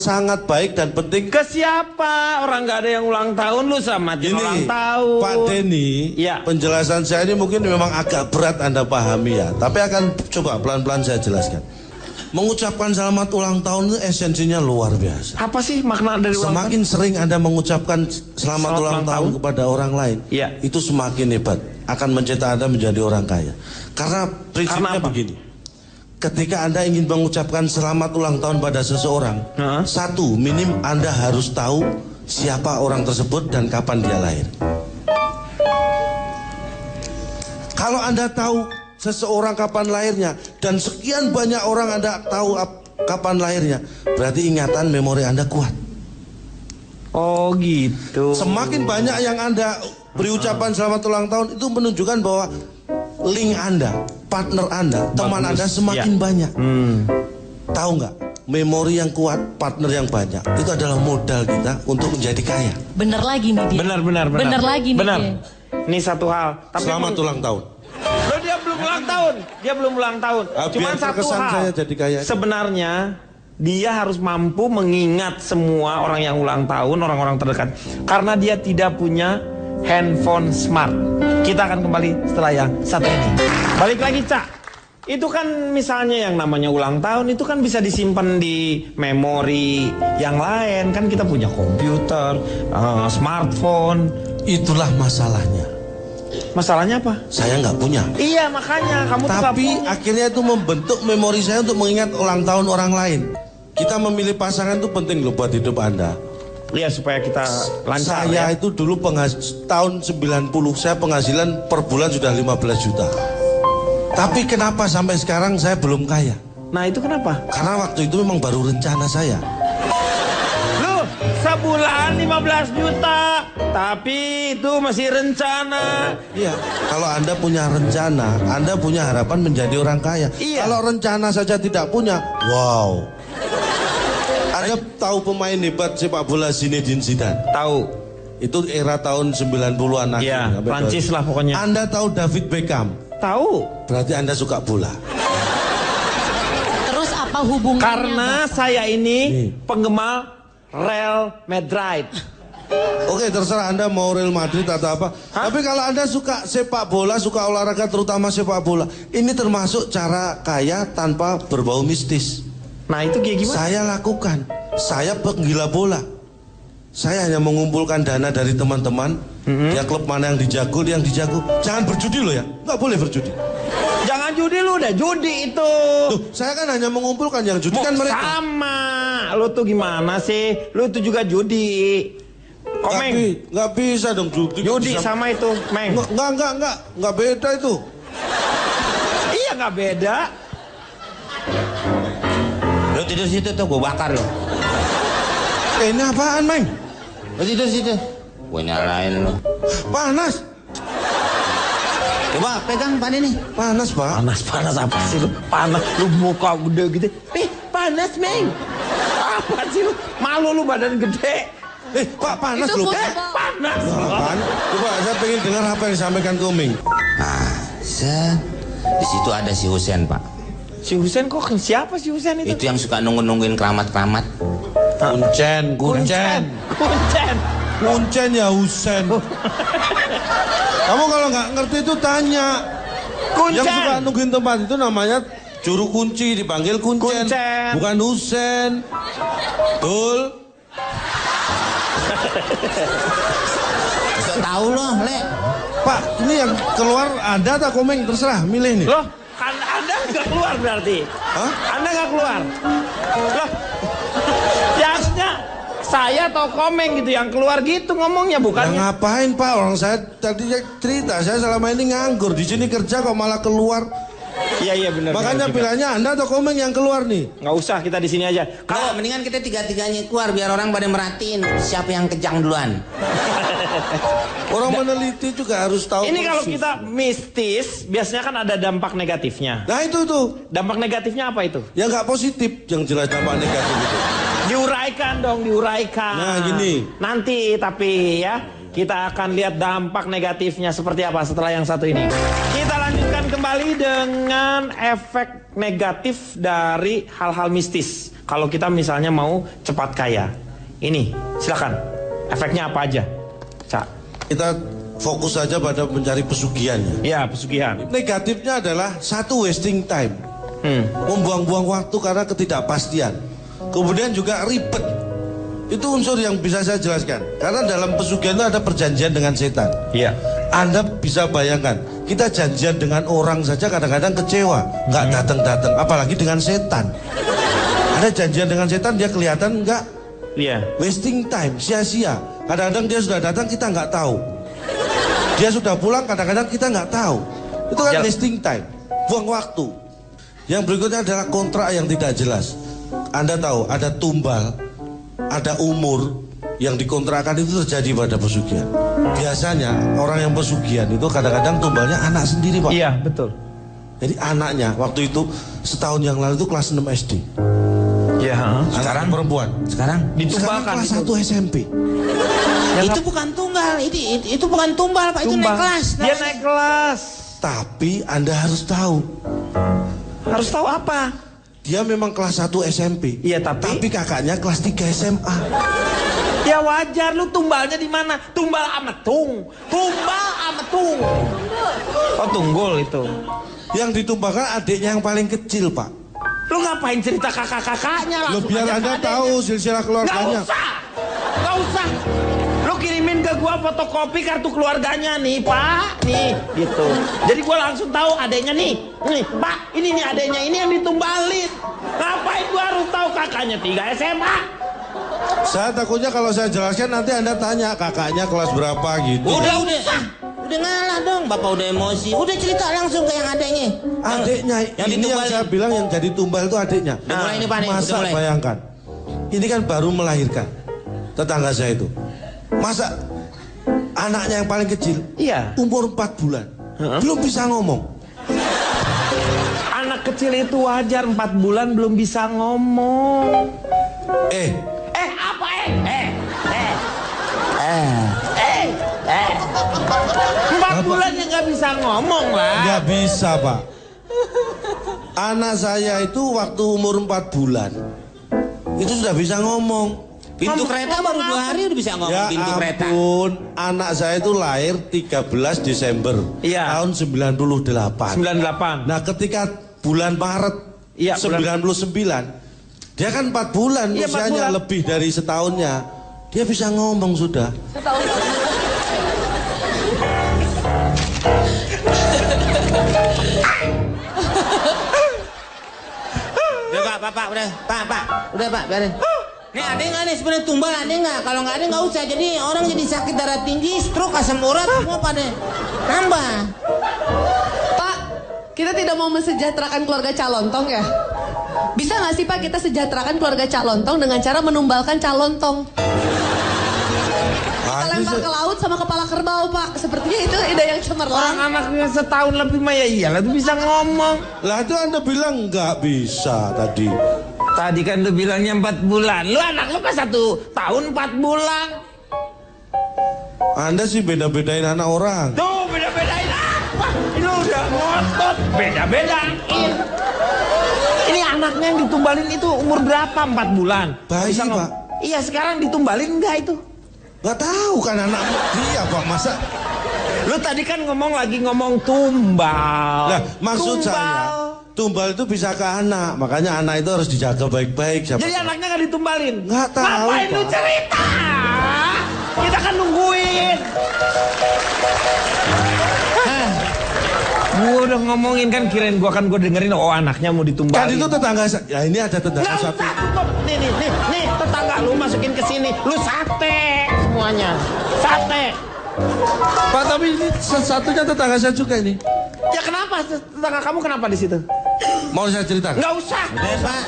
sangat baik dan penting. Ke siapa? Orang nggak ada yang ulang tahun, lu samatin ulang tahun. Pak Denny, ya. Penjelasan saya ini mungkin memang agak berat Anda pahami ya, tapi akan coba pelan-pelan saya jelaskan. Mengucapkan selamat ulang tahun itu esensinya luar biasa. Apa sih makna dari ulang tahun? Semakin sering Anda mengucapkan selamat ulang tahun kepada orang lain, ya. Itu semakin hebat, akan mencetak Anda menjadi orang kaya. Karena prinsipnya begini. Ketika Anda ingin mengucapkan selamat ulang tahun pada seseorang, satu, minim Anda harus tahu siapa orang tersebut dan kapan dia lahir. Kalau Anda tahu seseorang kapan lahirnya dan sekian banyak orang Anda tahu kapan lahirnya, berarti ingatan memori Anda kuat. Oh gitu. Semakin banyak yang Anda beri ucapan selamat ulang tahun, itu menunjukkan bahwa link Anda, partner Anda, teman Anda semakin banyak. Tahu nggak? Memori yang kuat, partner yang banyak, itu adalah modal kita untuk menjadi kaya. Bener lagi nih dia. Bener lagi nih dia. Ini satu hal. Tapi selamat ulang tahun. Loh, dia belum ulang tahun. Dia belum ulang tahun. Cuma satu hal. Saya jadi kaya. Sebenarnya dia harus mampu mengingat semua orang yang ulang tahun, orang-orang terdekat. Karena dia tidak punya handphone smart. Kita akan kembali setelah yang satu ini. Balik lagi, Cak. Itu kan misalnya yang namanya ulang tahun itu kan bisa disimpan di memori yang lain. Kan kita punya komputer, smartphone. Itulah masalahnya. Masalahnya apa? Saya nggak punya. Iya, makanya kamu tuh tapi akhirnya itu membentuk memori saya untuk mengingat ulang tahun orang lain. Kita memilih pasangan itu penting loh buat hidup Anda. Iya, supaya kita lancar. Saya itu dulu tahun 90 saya penghasilan per bulan sudah 15 juta. Tapi kenapa sampai sekarang saya belum kaya? Nah, itu kenapa? Karena waktu itu memang baru rencana saya. Loh, sebulan 15 juta, tapi itu masih rencana. Iya, kalau Anda punya rencana, Anda punya harapan menjadi orang kaya. Iya. Kalau rencana saja tidak punya, wow. Anda tahu pemain hebat sepak bola Zinedine Zidane? Tahu. Itu era tahun 90-an akhir. Iya, Prancis lah pokoknya. Anda tahu David Beckham? Tahu. Berarti Anda suka bola. Terus apa hubungannya? Karena saya ini penggemar Real Madrid. Oke, terserah Anda mau Real Madrid atau apa. Tapi kalau Anda suka sepak bola, suka olahraga terutama sepak bola, ini termasuk cara kaya tanpa berbau mistis. Nah, itu kayak gimana? Saya lakukan. Saya penggila bola. Saya hanya mengumpulkan dana dari teman-teman. Ya klub mana yang dijago, dia yang dijago. Jangan berjudi loh ya. Nggak boleh berjudi. Jangan judi lu, udah judi itu. Tuh, saya kan hanya mengumpulkan, yang judi kan mereka. Sama. Lu tuh gimana sih? Lu itu juga judi. Komeng. Nggak bisa dong judi. Judi sama itu, Meng. Nggak beda itu. Iya, nggak beda. Lo tidur situ tuh, gue bakar lo. Ini apaan, Meng? Lo tidur situ. Gue nyalain lo. Panas. Coba pegang pan ini. Panas, Pak. Panas apa sih lu? Panas, lu muka gede gitu. Panas, Meng. Apa sih lu? Malu lu badan gede. Pak, panas lu. Panas. Coba saya pengen dengar apa yang disampaikan Komeng. Nah, di situ ada si Husen, Pak. Si Husen kok siapa si Husen itu? Itu yang suka nungguin keramat-keramat. Kuncen ya Husen. Kamu kalau nggak ngerti itu tanya. Yang suka nungguin tempat itu namanya juru kunci, dipanggil Kuncen. Bukan Husen. Betul. Tahu loh, Le. Pak, ini yang keluar ada atau Komeng? Terserah, milih nih. Loh, Anda nggak keluar berarti? Hah? Anda nggak keluar? Loh, ya harusnya saya atau Komeng gitu yang keluar gitu ngomongnya, bukan? Ya ngapain Pak? Orang saya tadi cerita, saya selama ini nganggur. Di sini kerja kok malah keluar. Iya benar. Makanya pilihannya Anda atau Komeng yang keluar nih? Nggak usah, kita di sini aja. Kalau mendingan kita tiga-tiganya keluar biar orang pada merhatiin siapa yang kejang duluan. Orang meneliti juga harus tahu. Ini kalau kita mistis, biasanya kan ada dampak negatifnya. Nah itu tuh. Dampak negatifnya apa itu? Ya nggak positif, yang jelas dampak negatif itu. Diuraikan dong, diuraikan. Nah gini. Nanti tapi ya, kita akan lihat dampak negatifnya seperti apa setelah yang satu ini. Kita lanjut. lanjutkan kembali dengan efek negatif dari hal-hal mistis. Kalau kita misalnya mau cepat kaya. Ini, silakan. Efeknya apa aja? Cak. Kita fokus saja pada mencari pesugihannya. Ya, pesugihan. Negatifnya adalah satu, wasting time. Membuang-buang waktu karena ketidakpastian. Kemudian juga ribet. Itu unsur yang bisa saya jelaskan. Karena dalam pesugihan itu ada perjanjian dengan setan. Iya. Anda bisa bayangkan, kita janjian dengan orang saja kadang-kadang kecewa, nggak datang-datang, apalagi dengan setan. Ada janjian dengan setan, dia kelihatan nggak, Iya. wasting time, sia-sia. Kadang-kadang dia sudah datang, kita nggak tahu. Dia sudah pulang, kadang-kadang kita nggak tahu. Itu kan wasting time, buang waktu. Yang berikutnya adalah kontrak yang tidak jelas. Anda tahu, ada tumbal, ada umur yang dikontrakkan itu terjadi pada pesugihan. Biasanya orang yang pesugihan itu kadang-kadang tumbalnya anak sendiri, Pak. Iya, betul. Jadi anaknya waktu itu setahun yang lalu itu kelas 6 SD. Iya, Sekarang perempuan. Sekarang Sekarang ditumbalkan kelas 1 SMP. itu bukan tunggal, itu bukan tumbal Pak, itu naik kelas. Dia naik kelas. Tapi Anda harus tahu, Harus tahu apa? dia memang kelas 1 SMP. Iya, tapi kakaknya kelas 3 SMA. ya wajar, lu tumbalnya di mana? Tumbal ametung. Tumbal ametung. Oh, tunggul itu. Yang ditumbalkan adiknya yang paling kecil, Pak. Lu ngapain cerita kakak-kakaknya lah? Lo biar Anda tahu silsilah keluarganya. Gak usah. Lu kirimin ke gua fotokopi kartu keluarganya nih, Pak. Nih, gitu. Jadi gua langsung tahu adeknya nih. Nih, Pak, ini nih adeknya, ini yang ditumbalin. Ngapain gua harus tahu kakaknya 3 SMA? Saya takutnya kalau saya jelaskan nanti Anda tanya kakaknya kelas berapa gitu. Udah ngalah dong, Bapak udah emosi. Udah cerita langsung ke yang adeknya. Adiknya, yang ini yang saya bilang yang jadi tumbal itu adiknya. Udah mulai ini, Pak, nih, Masa udah mulai. bayangkan, ini kan baru melahirkan tetangga saya itu. Masa anaknya yang paling kecil, Iya. umur 4 bulan, belum bisa ngomong. Anak kecil itu wajar, 4 bulan belum bisa ngomong. Apa 4 bulan ya nggak bisa ngomong lah. Nggak bisa, Pak. Anak saya itu waktu umur 4 bulan itu sudah bisa ngomong. Pintu kereta baru 2 hari udah bisa ngomong Ya pintu kereta. ampun, anak saya itu lahir 13 Desember Iya. tahun 98. 98. Nah, ketika bulan Maret Iya, 99, dia kan 4 bulan Iya, 4 usianya, bulan. lebih dari setahunnya. Dia bisa ngomong sudah. Udah Pak, udah Pak, biarin. Nih ada nggak nih sebenarnya tumbal, ada nggak? Kalau nggak ada nggak usah. Jadi orang jadi sakit darah tinggi, stroke, asam urat semua pada nambah. Pak, kita tidak mau mensejahterakan keluarga Calontong ya? Bisa nggak sih Pak kita sejahterakan keluarga Calontong dengan cara menumbalkan Calontong? Kita lempar ke laut sama kepala kerbau Pak. Sepertinya itu ide yang cemerlang. Orang anaknya setahun lebih mah ya iyalah tuh bisa ngomong. Lah itu Anda bilang nggak bisa tadi. Tadi kan lu bilangnya 4 bulan. Lu anak lu kan 1 tahun 4 bulan. Anda sih beda-bedain anak orang. Tuh beda-bedain apa? Ini udah ngotot. Beda-bedain. Ini anaknya yang ditumbalin itu umur berapa? 4 bulan. Bayi, Bisa Pak. Iya, sekarang ditumbalin enggak itu? Nggak tahu kan anak dia, Pak. Masa? Lu tadi kan ngomong tumbal. Lah, maksud Tumbal. saya, tumbal itu bisa ke anak. Makanya anak itu harus dijaga baik-baik. Siapa Jadi tahu. anaknya nggak ditumbalin? Nggak tahu, Ngapain lu Pak. cerita? Kita kan nungguin. Gua udah ngomongin kan, kirain gua dengerin, oh anaknya mau ditumbalin. Kan itu tetangga saya. Ya ini ada tetangga Nggak satu. usah tutup. Nih, tetangga lu masukin ke sini. Lu sate semuanya. Sate. Pak, tapi ini satunya tetangga saya juga ini. Ya kenapa? Tetangga kamu kenapa di situ? Mau saya ceritakan? Nggak usah. Udah Pak.